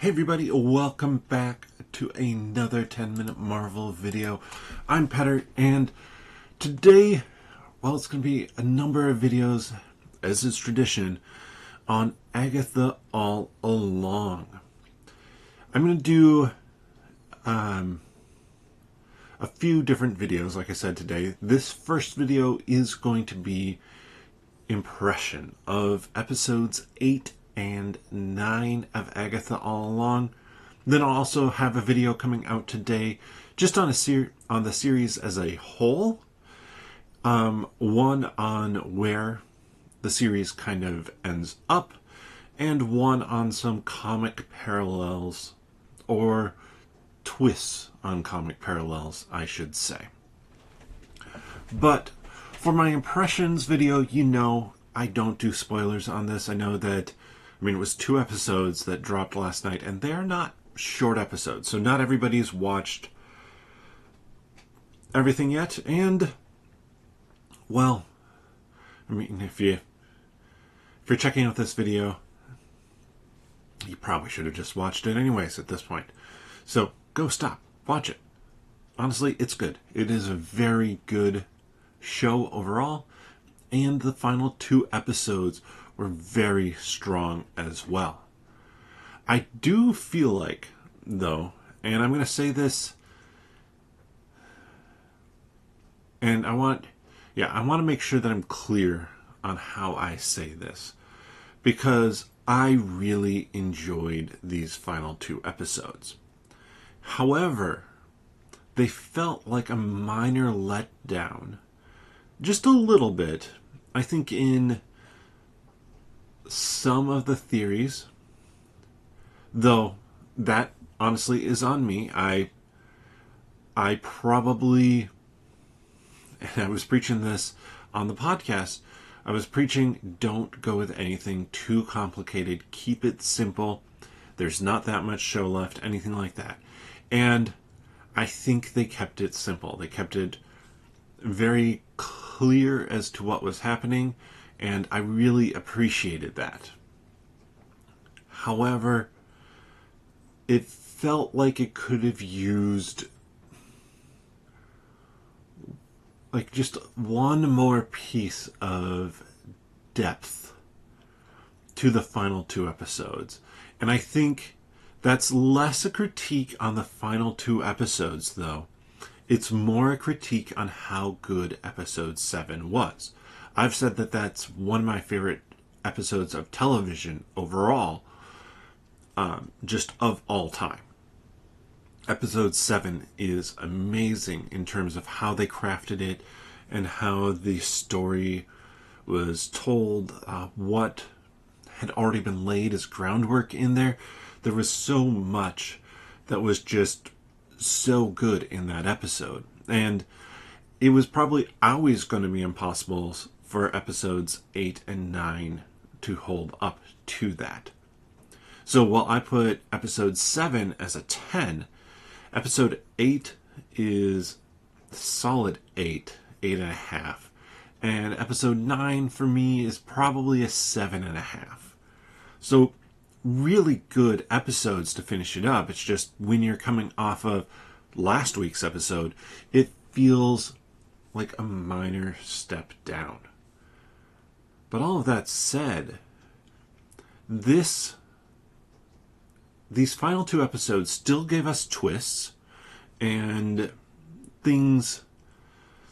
Hey everybody, welcome back to another 10-minute Marvel video. I'm Petter, and today, well, it's going to be a number of videos, as is tradition, on Agatha All Along. I'm going to do a few different videos, like I said today. This first video is going to be impression of episodes 8 and 9 of Agatha All Along. Then I'll also have a video coming out today just on the series as a whole. One on where the series kind of ends up, and one on some comic parallels, or twists on comic parallels, I should say. But for my impressions video, you know I don't do spoilers on this. I know that, it was 2 episodes that dropped last night, and they're not short episodes, so not everybody's watched everything yet. And, well, if you're checking out this video, you probably should have just watched it anyways at this point. So go stop, watch it. Honestly, it's good. It is a very good show overall, and the final 2 episodes were very strong as well. I do feel like, though, and I'm going to say this, and I want to make sure that I'm clear on how I say this, because I really enjoyed these final 2 episodes. However, they felt like a minor letdown, just a little bit, I think, in some of the theories, though that honestly is on me. I probably, and I was preaching this on the podcast, I was preaching, don't go with anything too complicated, keep it simple, there's not that much show left, anything like that. And I think they kept it simple. They kept it very clear as to what was happening, and I really appreciated that. However, it felt like it could have used like just one more piece of depth to the final 2 episodes. And I think that's less a critique on the final 2 episodes, though. It's more a critique on how good episode 7 was. I've said that that's one of my favorite episodes of television overall, just of all time. Episode 7 is amazing in terms of how they crafted it and how the story was told, what had already been laid as groundwork in there. There was so much that was just so good in that episode. And it was probably always going to be impossible for episodes 8 and 9 to hold up to that. So while I put episode 7 as a 10, episode 8 is solid 8.5. And episode 9 for me is probably a 7.5. So really good episodes to finish it up. It's just when you're coming off of last week's episode, it feels like a minor step down. But all of that said, these final 2 episodes still gave us twists and things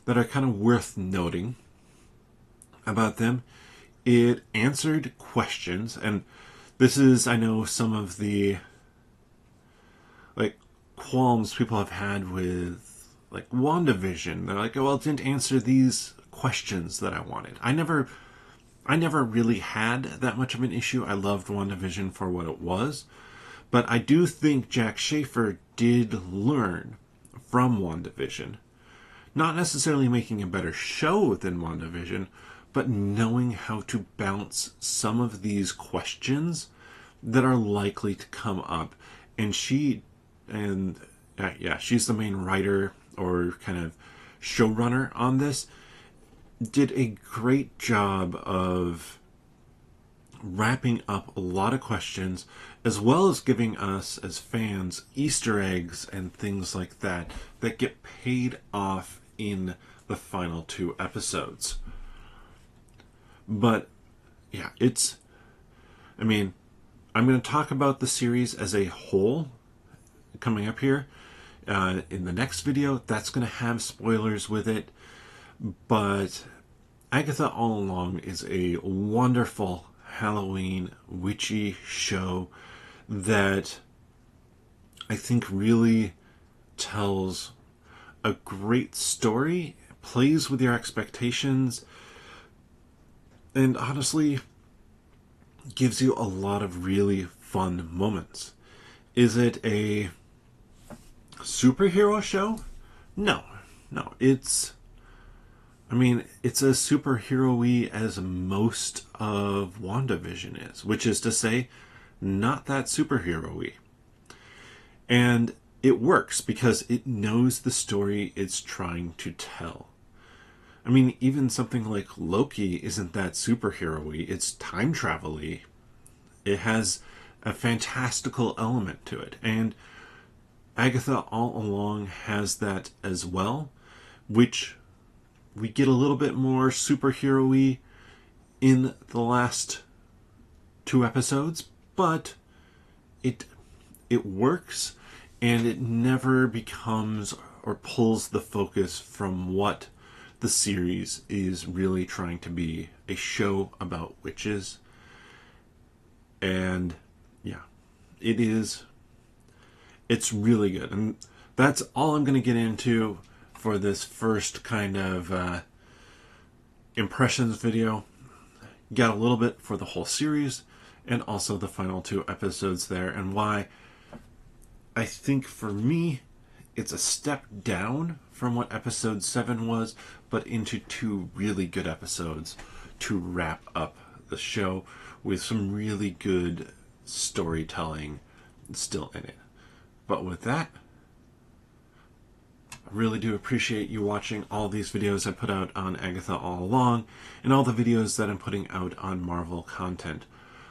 that are kind of worth noting about them. It answered questions, and this is, I know, some of the qualms people have had with WandaVision. They're like, oh, well, it didn't answer these questions that I wanted. I never really had that much of an issue. I loved WandaVision for what it was. But I do think Jack Schaefer did learn from WandaVision. Not necessarily making a better show than WandaVision, but knowing how to bounce some of these questions that are likely to come up. And she's the main writer or kind of showrunner on this, did a great job of wrapping up a lot of questions, as well as giving us, as fans, Easter eggs and things like that that get paid off in the final 2 episodes. But, yeah, I'm going to talk about the series as a whole coming up here. In the next video, that's going to have spoilers with it. But Agatha All Along is a wonderful Halloween witchy show that I think really tells a great story, plays with your expectations, and honestly gives you a lot of really fun moments. Is it a superhero show? No. It's a superhero-y as most of WandaVision is, which is to say, not that superhero-y. And it works because it knows the story it's trying to tell. Even something like Loki isn't that superhero-y, it's time travel-y. It has a fantastical element to it, and Agatha All Along has that as well, which we get a little bit more superhero-y in the last 2 episodes, but it works, and it never becomes or pulls the focus from what the series is really trying to be, a show about witches. And yeah, it's really good. And that's all I'm going to get into for this first kind of impressions video. Got a little bit for the whole series and also the final 2 episodes there, and why I think for me it's a step down from what episode 7 was, but into 2 really good episodes to wrap up the show with some really good storytelling still in it. But with that, I really do appreciate you watching all these videos I put out on Agatha All Along and all the videos that I'm putting out on Marvel content.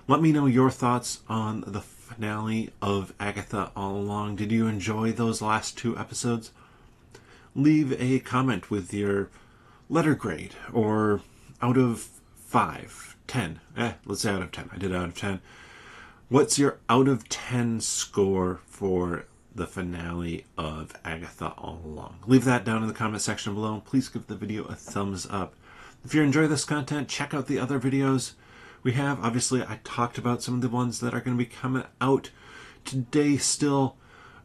Let me know your thoughts on the finale of Agatha All Along. Did you enjoy those last 2 episodes? Leave a comment with your letter grade, or out of 5, 10. Let's say out of 10. I did out of 10. What's your out of 10 score for the finale of Agatha All Along? Leave that down in the comment section below. Please give the video a thumbs up. If you enjoy this content, check out the other videos we have. Obviously, I talked about some of the ones that are going to be coming out today still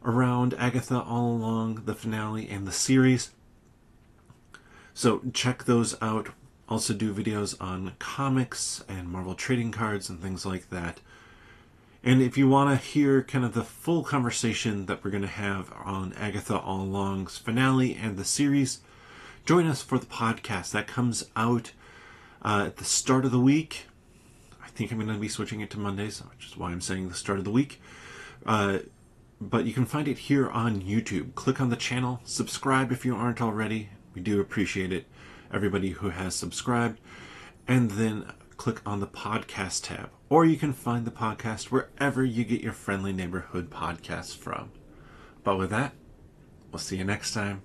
around Agatha All Along, the finale, and the series. So check those out. Also do videos on comics and Marvel trading cards and things like that. And if you want to hear kind of the full conversation that we're going to have on Agatha All Along's finale and the series, join us for the podcast that comes out at the start of the week. I think I'm going to be switching it to Mondays, which is why I'm saying the start of the week. But you can find it here on YouTube. Click on the channel, subscribe if you aren't already. We do appreciate it, everybody who has subscribed. And then click on the podcast tab. Or you can find the podcast wherever you get your friendly neighborhood podcasts from. But with that, we'll see you next time.